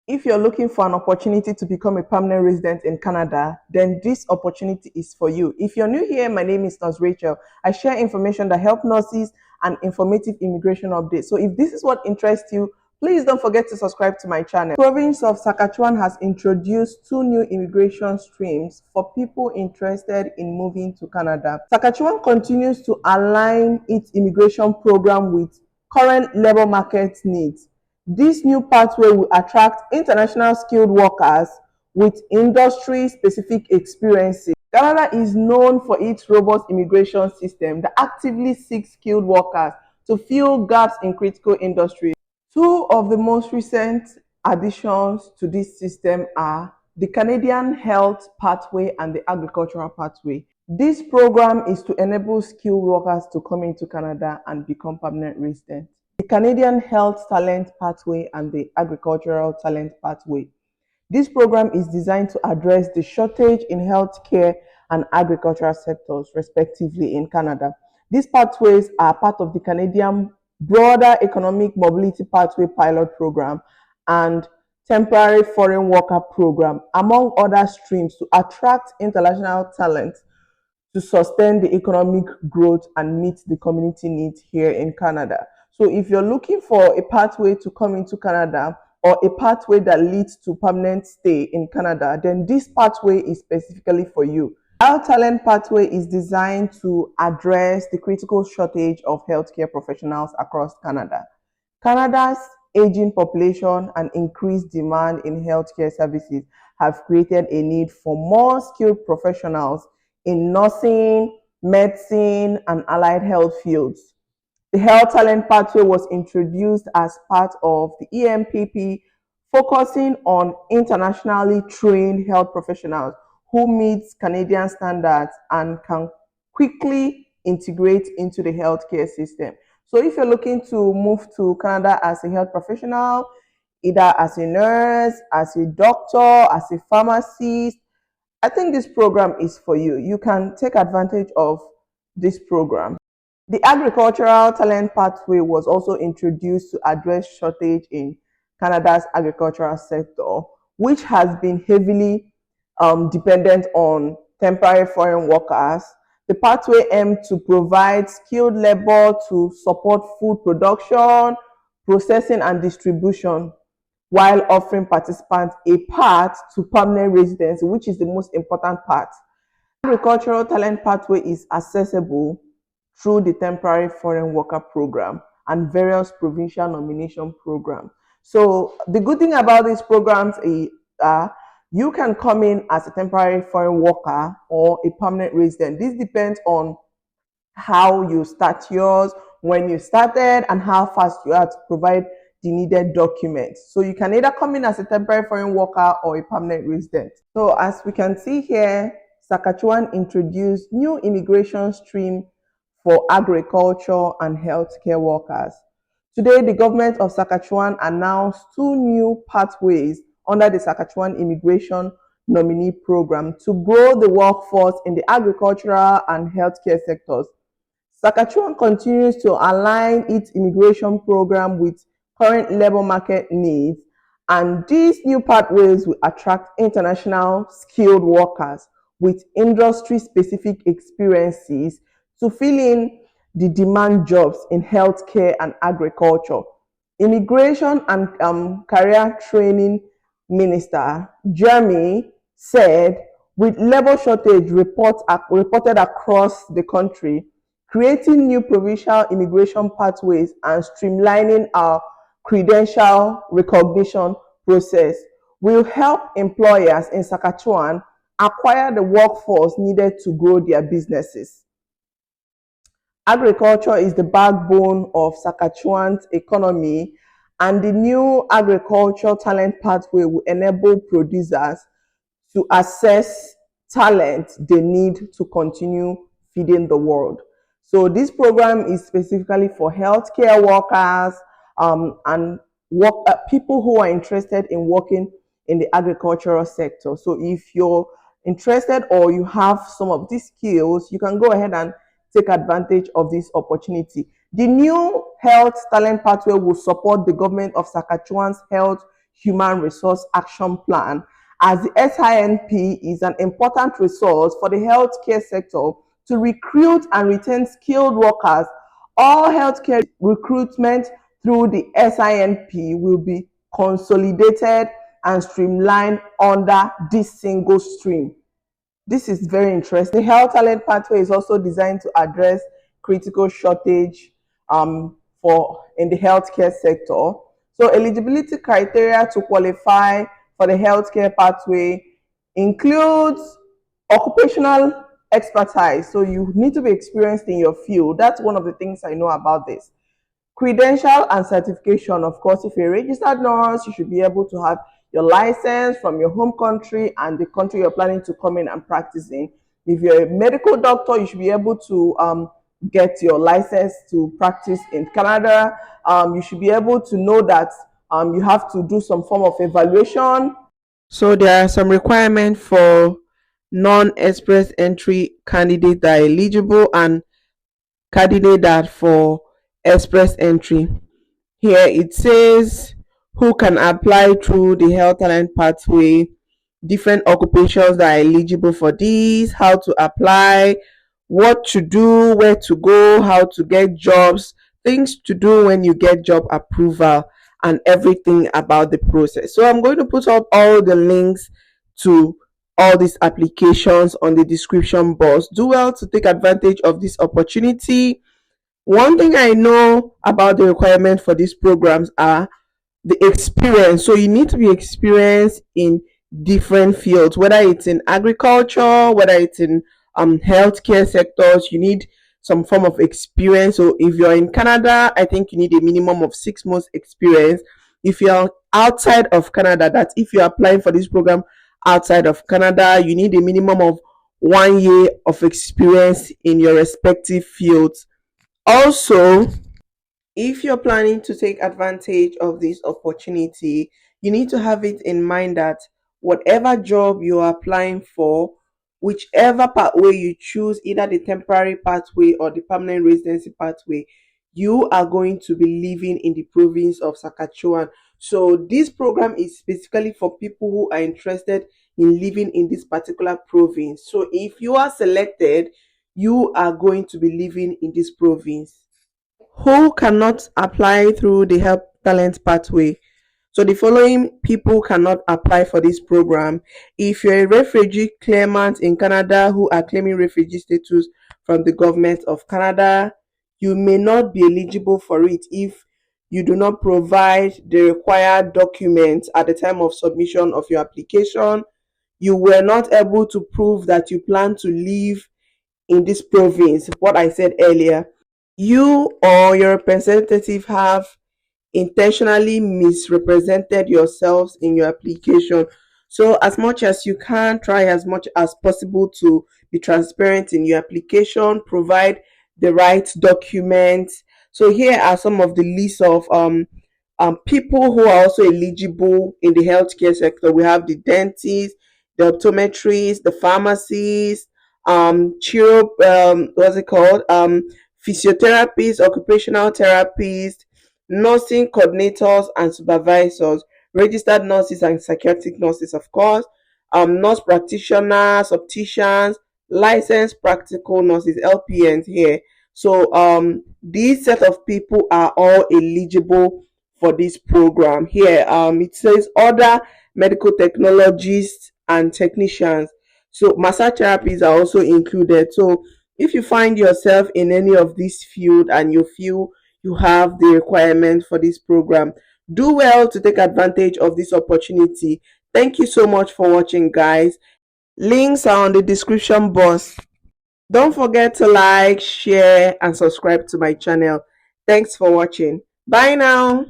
If you're looking for an opportunity to become a permanent resident in Canada, then this opportunity is for you. If you're new here, my name is Nurse Rachel. I share information that help nurses and informative immigration updates. So if this is what interests you, please don't forget to subscribe to my channel. The province of Saskatchewan has introduced 2 new immigration streams for people interested in moving to Canada. Saskatchewan continues to align its immigration program with current labor market needs. This new pathway will attract international skilled workers with industry-specific experiences. Canada is known for its robust immigration system that actively seeks skilled workers to fill gaps in critical industries. 2 of the most recent additions to this system are the Canadian Health Pathway and the Agricultural Pathway. This program is to enable skilled workers to come into Canada and become permanent residents. The Canadian Health Talent Pathway and the Agricultural Talent Pathway. This program is designed to address the shortage in healthcare and agricultural sectors, respectively, in Canada. These pathways are part of the Canadian broader Economic Mobility Pathway Pilot Program and Temporary Foreign Worker Program, among other streams, to attract international talent to sustain the economic growth and meet the community needs here in Canada. So if you're looking for a pathway to come into Canada or a pathway that leads to permanent stay in Canada, then this pathway is specifically for you. Our talent pathway is designed to address the critical shortage of healthcare professionals across Canada. Canada's aging population and increased demand in healthcare services have created a need for more skilled professionals in nursing, medicine, and allied health fields. The Health Talent Pathway was introduced as part of the EMPP, focusing on internationally trained health professionals who meet Canadian standards and can quickly integrate into the healthcare system. So if you're looking to move to Canada as a health professional, either as a nurse, as a doctor, as a pharmacist, I think this program is for you. You can take advantage of this program. The Agricultural Talent Pathway was also introduced to address shortage in Canada's agricultural sector, which has been heavily dependent on temporary foreign workers. The pathway aimed to provide skilled labor to support food production, processing, and distribution, while offering participants a path to permanent residency, which is the most important part. Agricultural Talent Pathway is accessible through the Temporary Foreign Worker Program and various provincial nomination programs. So the good thing about these programs is you can come in as a temporary foreign worker or a permanent resident. This depends on how you start yours, when you started, and how fast you are to provide the needed documents. So you can either come in as a temporary foreign worker or a permanent resident. So as we can see here, Saskatchewan introduced new immigration stream for agriculture and healthcare workers. Today, the government of Saskatchewan announced 2 new pathways under the Saskatchewan Immigration Nominee Program to grow the workforce in the agricultural and healthcare sectors. Saskatchewan continues to align its immigration program with current labor market needs, and these new pathways will attract international skilled workers with industry-specific experiences to fill in the demand jobs in healthcare and agriculture. Immigration and Career Training Minister Jeremy said, with labor shortage reported across the country, creating new provincial immigration pathways and streamlining our credential recognition process will help employers in Saskatchewan acquire the workforce needed to grow their businesses. Agriculture is the backbone of Saskatchewan's economy, and the new agriculture talent pathway will enable producers to access talent they need to continue feeding the world. So this program is specifically for healthcare workers and people who are interested in working in the agricultural sector. So if you're interested or you have some of these skills, you can go ahead and take advantage of this opportunity. The new health talent pathway will support the government of Saskatchewan's health Human Resource Action Plan, as the SINP is an important resource for the healthcare sector to recruit and retain skilled workers. All healthcare recruitment through the SINP will be consolidated and streamlined under this single stream. This is very interesting. The health talent pathway is also designed to address critical shortage in the healthcare sector. So eligibility criteria to qualify for the healthcare pathway includes occupational expertise. So you need to be experienced in your field. That's one of the things I know about this. Credential and certification. Of course, if you're a registered nurse, you should be able to have your license from your home country and the country you're planning to come in and practice in. If you're a medical doctor, you should be able to get your license to practice in Canada. You should be able to know that you have to do some form of evaluation. So there are some requirements for non-express entry candidates that are eligible and candidates that for express entry. Here it says who can apply through the health talent pathway, different occupations that are eligible for this, how to apply, what to do, where to go, how to get jobs, things to do when you get job approval, and everything about the process. So I'm going to put up all the links to all these applications on the description box. Do well to take advantage of this opportunity. One thing I know about the requirement for these programs are the experience. So you need to be experienced in different fields, whether it's in agriculture, whether it's in healthcare sectors. You need some form of experience. So if you're in Canada, I think you need a minimum of 6 months experience. If you're outside of Canada, that's if you're applying for this program outside of Canada, you need a minimum of 1 year of experience in your respective fields. Also, if you're planning to take advantage of this opportunity, you need to have it in mind that whatever job you are applying for, whichever pathway you choose, either the temporary pathway or the permanent residency pathway, you are going to be living in the province of Saskatchewan. So this program is specifically for people who are interested in living in this particular province. So if you are selected, you are going to be living in this province. Who cannot apply through the health talent pathway? So the following people cannot apply for this program. If you're a refugee claimant in Canada who are claiming refugee status from the government of Canada, you may not be eligible for it if you do not provide the required documents at the time of submission of your application. You were not able to prove that you plan to live in this province, what I said earlier. You or your representative have intentionally misrepresented yourselves in your application. So as much as you can, try as much as possible to be transparent in your application, provide the right documents. So here are some of the lists of people who are also eligible in the healthcare sector. We have the dentists, the optometrists, the pharmacists, what's it called? Physiotherapists, occupational therapists, nursing coordinators and supervisors, registered nurses and psychiatric nurses, of course, nurse practitioners, opticians, licensed practical nurses, LPNs here. So these set of people are all eligible for this program. Here it says other medical technologists and technicians. So massage therapies are also included. So if you find yourself in any of these fields and you feel you have the requirement for this program, do well to take advantage of this opportunity. Thank you so much for watching, guys. Links are on the description box. Don't forget to like, share, and subscribe to my channel. Thanks for watching. Bye now.